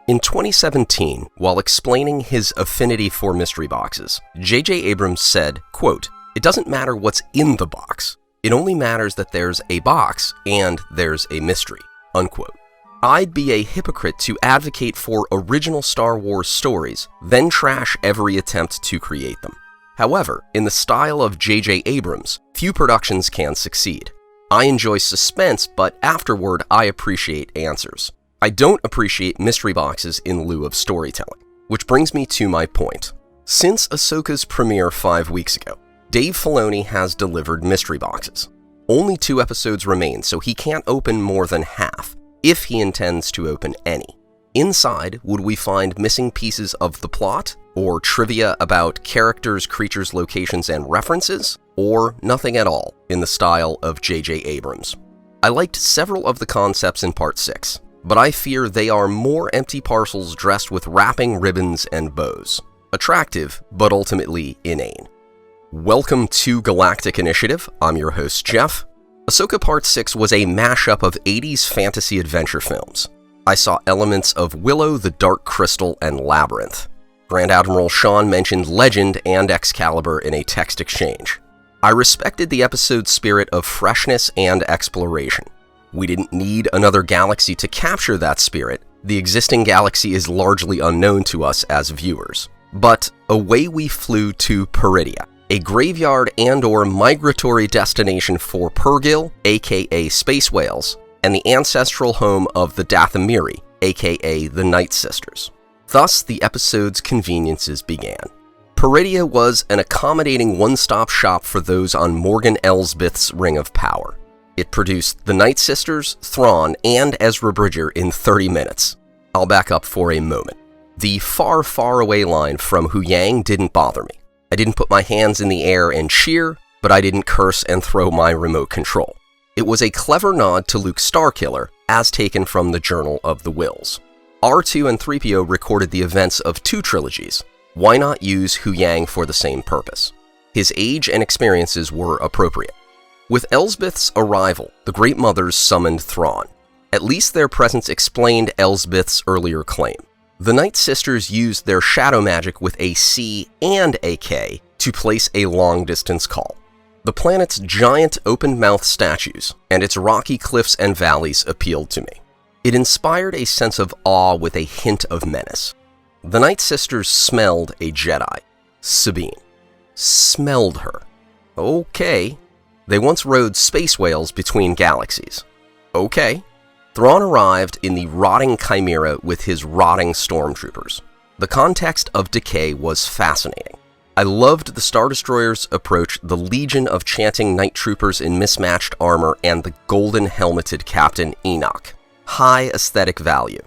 In 2017, while explaining his affinity for mystery boxes, J.J. Abrams said, quote, "It doesn't matter what's in the box. It only matters that there's a box and there's a mystery," unquote. I'd be a hypocrite to advocate for original Star Wars stories, then trash every attempt to create them. However, in the style of J.J. Abrams, few productions can succeed. I enjoy suspense, but afterward I appreciate answers. I don't appreciate mystery boxes in lieu of storytelling. Which brings me to my point. Since Ahsoka's premiere 5 weeks ago, Dave Filoni has delivered mystery boxes. Only 2 episodes remain, so he can't open more than half, if he intends to open any. Inside, would we find missing pieces of the plot, or trivia about characters, creatures, locations, and references, or nothing at all, in the style of J.J. Abrams? I liked several of the concepts in Part 6, but I fear they are more empty parcels dressed with wrapping ribbons and bows. Attractive, but ultimately inane. Welcome to Galactic Initiative. I'm your host, Jeff. Ahsoka Part 6 was a mashup of 80s fantasy adventure films. I saw elements of Willow, the Dark Crystal, and Labyrinth. Grand Admiral Sean mentioned Legend and Excalibur in a text exchange. I respected the episode's spirit of freshness and exploration. We didn't need another galaxy to capture that spirit. The existing galaxy is largely unknown to us as viewers. But away we flew to Peridea, a graveyard and/or migratory destination for Purrgil, aka space whales, and the ancestral home of the Dathomiri, aka the Night Sisters. Thus, the episode's conveniences began. Peridea was an accommodating one-stop shop for those on Morgan Elsbeth's Ring of Power. It produced the Night Sisters, Thrawn, and Ezra Bridger in 30 minutes. I'll back up for a moment. The far, far away line from Huyang didn't bother me. I didn't put my hands in the air and cheer, but I didn't curse and throw my remote control. It was a clever nod to Luke Starkiller, as taken from the Journal of the Whills. R2 and 3PO recorded the events of 2 trilogies. Why not use Huyang for the same purpose? His age and experiences were appropriate. With Elsbeth's arrival, the Great Mothers summoned Thrawn. At least their presence explained Elsbeth's earlier claim. The Night Sisters used their shadow magic with a C and a K to place a long-distance call. The planet's giant open-mouthed statues and its rocky cliffs and valleys appealed to me. It inspired a sense of awe with a hint of menace. The Night Sisters smelled a Jedi. Sabine. Smelled her. Okay. They once rode space whales between galaxies. Okay. Thrawn arrived in the rotting Chimera with his rotting stormtroopers. The context of decay was fascinating. I loved the Star Destroyer's approach, the legion of chanting night troopers in mismatched armor, and the golden-helmeted Captain Enoch. High aesthetic value.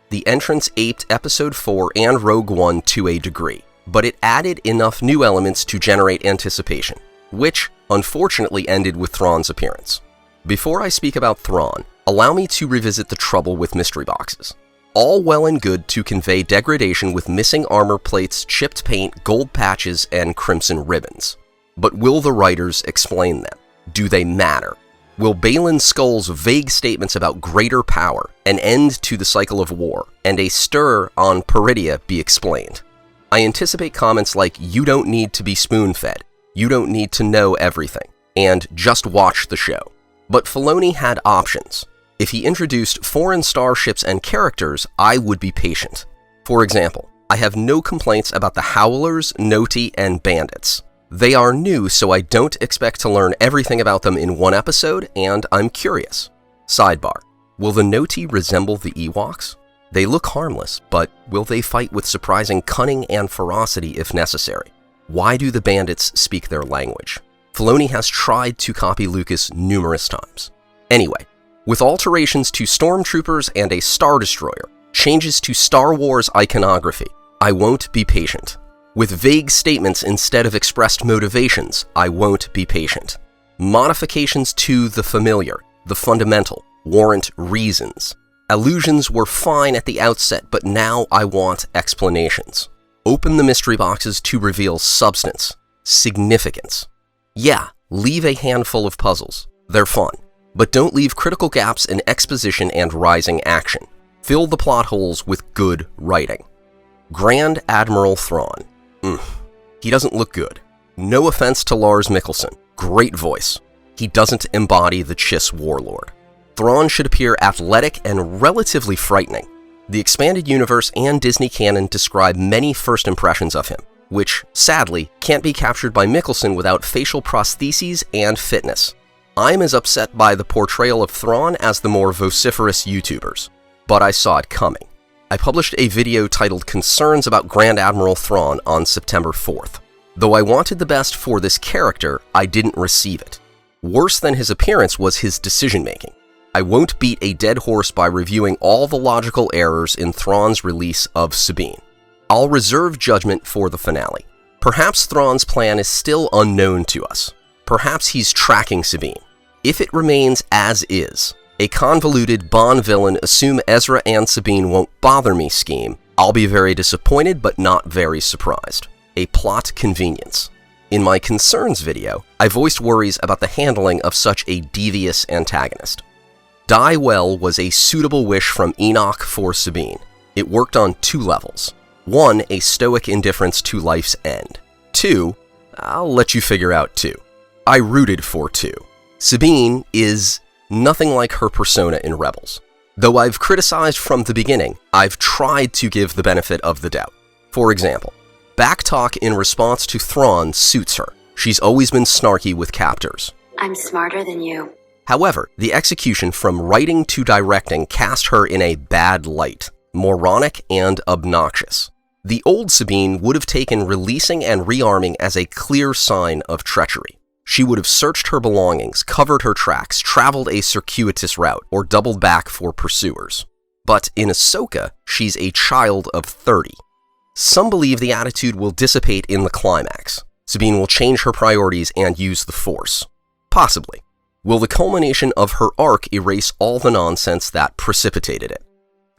The entrance aped Episode 4 and Rogue One to a degree, but it added enough new elements to generate anticipation, which, unfortunately, ended with Thrawn's appearance. Before I speak about Thrawn, allow me to revisit the trouble with mystery boxes. All well and good to convey degradation with missing armor plates, chipped paint, gold patches, and crimson ribbons. But will the writers explain them? Do they matter? Will Baylan Skoll's vague statements about greater power, an end to the cycle of war, and a stir on Peridea be explained? I anticipate comments like, "You don't need to be spoon-fed," "You don't need to know everything," and "Just watch the show." But Filoni had options. If he introduced foreign starships and characters, I would be patient. For example, I have no complaints about the Howlers, Noti, and Bandits. They are new, so I don't expect to learn everything about them in one episode, and I'm curious. Sidebar: will the Noti resemble the Ewoks? They look harmless, but will they fight with surprising cunning and ferocity if necessary? Why do the Bandits speak their language? Filoni has tried to copy Lucas numerous times. Anyway, with alterations to stormtroopers and a Star Destroyer, changes to Star Wars iconography, I won't be patient. With vague statements instead of expressed motivations, I won't be patient. Modifications to the familiar, the fundamental, warrant reasons. Allusions were fine at the outset, but now I want explanations. Open the mystery boxes to reveal substance, significance. Yeah, leave a handful of puzzles. They're fun. But don't leave critical gaps in exposition and rising action. Fill the plot holes with good writing. Grand Admiral Thrawn. He doesn't look good. No offense to Lars Mikkelsen. Great voice. He doesn't embody the Chiss warlord. Thrawn should appear athletic and relatively frightening. The expanded universe and Disney canon describe many first impressions of him, which, sadly, can't be captured by Mikkelsen without facial prostheses and fitness. I'm as upset by the portrayal of Thrawn as the more vociferous YouTubers, but I saw it coming. I published a video titled Concerns about Grand Admiral Thrawn on September 4th. Though I wanted the best for this character, I didn't receive it. Worse than his appearance was his decision-making. I won't beat a dead horse by reviewing all the logical errors in Thrawn's release of Sabine. I'll reserve judgment for the finale. Perhaps Thrawn's plan is still unknown to us. Perhaps he's tracking Sabine. If it remains as is, a convoluted Bond villain assume Ezra and Sabine won't bother me scheme, I'll be very disappointed but not very surprised. A plot convenience. In my concerns video, I voiced worries about the handling of such a devious antagonist. Die well was a suitable wish from Enoch for Sabine. It worked on 2 levels. 1, a stoic indifference to life's end. 2, I'll let you figure out 2. I rooted for 2. Sabine is nothing like her persona in Rebels. Though I've criticized from the beginning, I've tried to give the benefit of the doubt. For example, backtalk in response to Thrawn suits her. She's always been snarky with captors. I'm smarter than you. However, the execution from writing to directing cast her in a bad light, moronic and obnoxious. The old Sabine would have taken releasing and rearming as a clear sign of treachery. She would have searched her belongings, covered her tracks, traveled a circuitous route, or doubled back for pursuers. But in Ahsoka, she's a child of 30. Some believe the attitude will dissipate in the climax. Sabine will change her priorities and use the Force. Possibly. Will the culmination of her arc erase all the nonsense that precipitated it?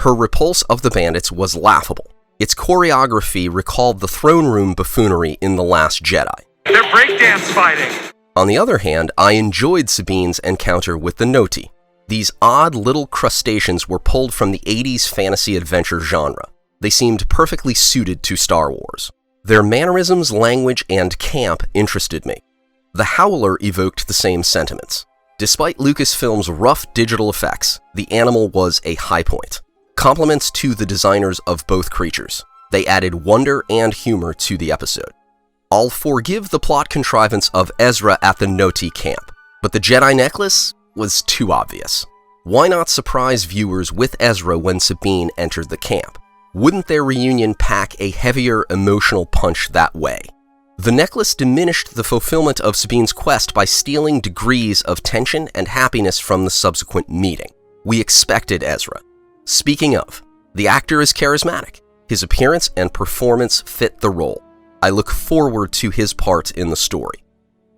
Her repulse of the bandits was laughable. Its choreography recalled the throne room buffoonery in The Last Jedi. They're breakdance fighting! On the other hand, I enjoyed Sabine's encounter with the Noti. These odd little crustaceans were pulled from the 80s fantasy adventure genre. They seemed perfectly suited to Star Wars. Their mannerisms, language, and camp interested me. The Howler evoked the same sentiments. Despite Lucasfilm's rough digital effects, the animal was a high point. Compliments to the designers of both creatures. They added wonder and humor to the episode. I'll forgive the plot contrivance of Ezra at the Noti camp, but the Jedi necklace was too obvious. Why not surprise viewers with Ezra when Sabine entered the camp? Wouldn't their reunion pack a heavier emotional punch that way? The necklace diminished the fulfillment of Sabine's quest by stealing degrees of tension and happiness from the subsequent meeting. We expected Ezra. Speaking of, the actor is charismatic. His appearance and performance fit the role. I look forward to his part in the story.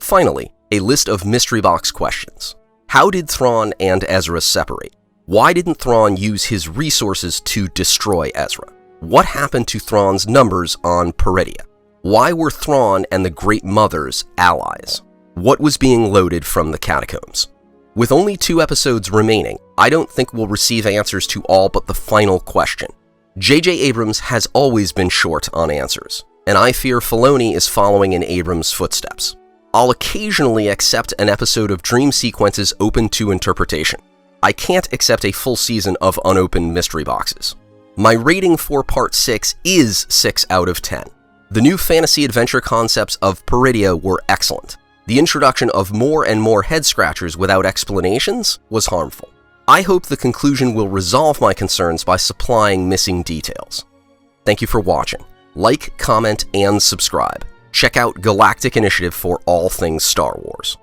Finally, a list of mystery box questions. How did Thrawn and Ezra separate? Why didn't Thrawn use his resources to destroy Ezra? What happened to Thrawn's numbers on Peridea? Why were Thrawn and the Great Mothers allies? What was being loaded from the catacombs? With only 2 episodes remaining, I don't think we'll receive answers to all but the final question. J.J. Abrams has always been short on answers, and I fear Filoni is following in Abrams' footsteps. I'll occasionally accept an episode of dream sequences open to interpretation. I can't accept a full season of unopened mystery boxes. My rating for Part 6 is 6 out of 10. The new fantasy adventure concepts of Peridea were excellent. The introduction of more and more head-scratchers without explanations was harmful. I hope the conclusion will resolve my concerns by supplying missing details. Thank you for watching. Like, comment, and subscribe. Check out Galactic Initiative for all things Star Wars.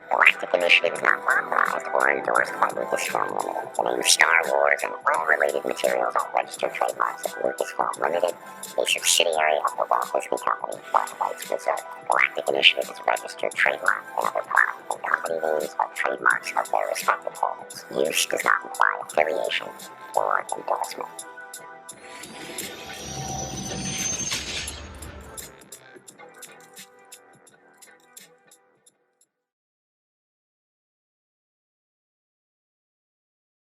Galactic Initiative is not authorized or endorsed by Lucasfilm Limited. The name Star Wars and all related materials are registered trademarks of Lucasfilm Limited, a subsidiary of the Walt Disney Company, all rights reserved. Galactic Initiative is a registered trademark, and other product and company names are trademarks of their respective holders. Use does not imply affiliation or endorsement.